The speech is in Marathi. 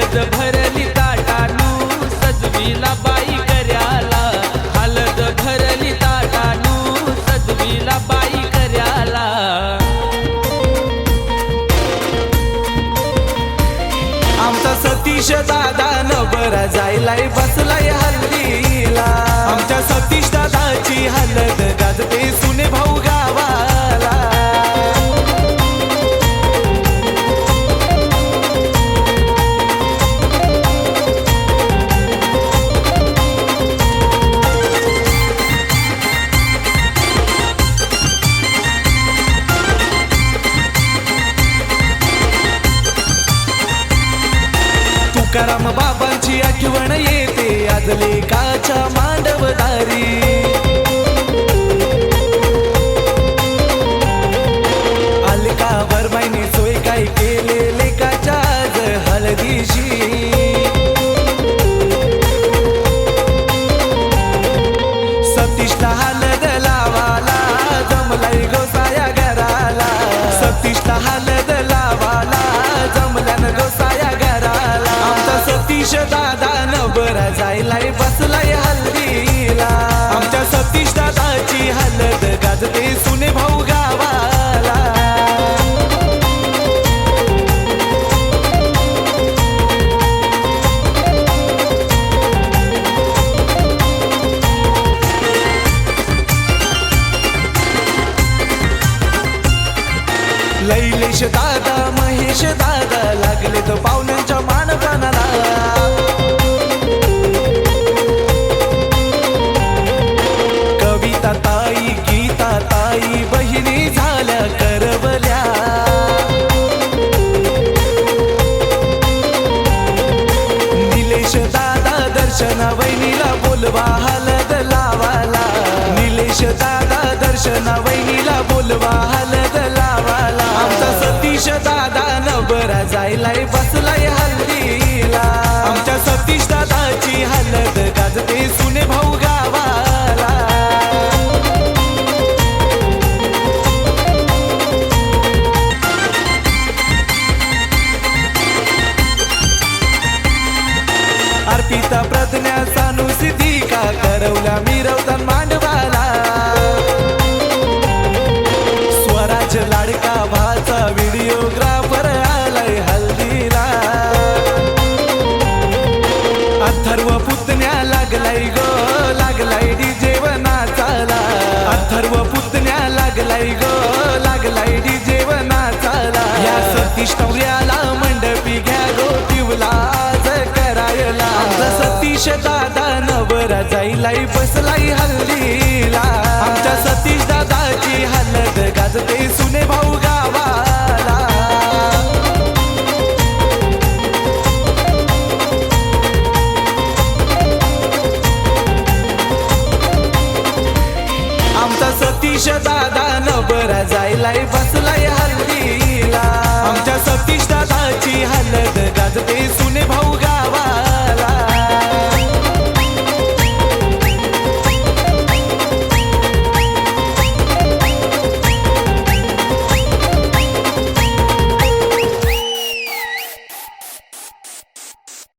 हलद भरली ताटानू सजविला बाई कर्याला, हलद भरली ताटानू सजविला बाई कर्याला। आमचा सतीश दादा न बरा जायलाय बसलाय हल्दीला, आमच्या सतीश दादाची हलद गाजते सुने भाऊ गावाला। तुकाराम बाबांची आठवण येते आज लेकाच्या मांडवदारी, अलकावर मायने सोय काय केले लेकाच्या आज हळदीशी। सतीशला हलद लावाला जमलाय गोसाया घराला, सतीशला हलद लावाला जमल्यान गोसाया घराला। आमचा सतीश दादा न बरा जायलाय बसलाय हल्दीला, आमच्या सतीश दादाची हलद गाजते सुने भाऊ गावाला। लैलेश दादा महेश दादा लागले तर पाहुण्यांच्या मानपानाला, कविता ताई गीता ताई बहिणी झाल्या करवल्या। निलेश दादा दर्शना वहिनीला बोलवा हलद लावाला, निलेश दादा दर्शना वहिनीला बोलवा हलद लावाला। आमचा सतीश दादा न बरा जायलाय बसलाय हल्दीला, आमच्या सतीश दादाची हलद गाजते सुने भाऊ गावाला। अर्पिता प्रज्ञा सानू सिद्धिका करवला मिरवतान मांडवाला, स्वराज लाडका भाचा व्हिडिओग्राफर आलाय हल्दीला। अथर्व पुतण्या लागलाय गो लागलाय डीजे व नाचाला, अथर्व पुतण्या लागलाय गो लागलाय डीजे व नाचाला। या सतीश नवऱ्याला मंडपी घ्या गो पिवला करायला, आमचा सतीश दादा न बरा जायलाय बसलाय हल्दीला, आमच्या सतीश दादाची हलद गाजते सुने भाऊ गावाला। आमचा सतीश दादा न बरा जायलाय बसलाय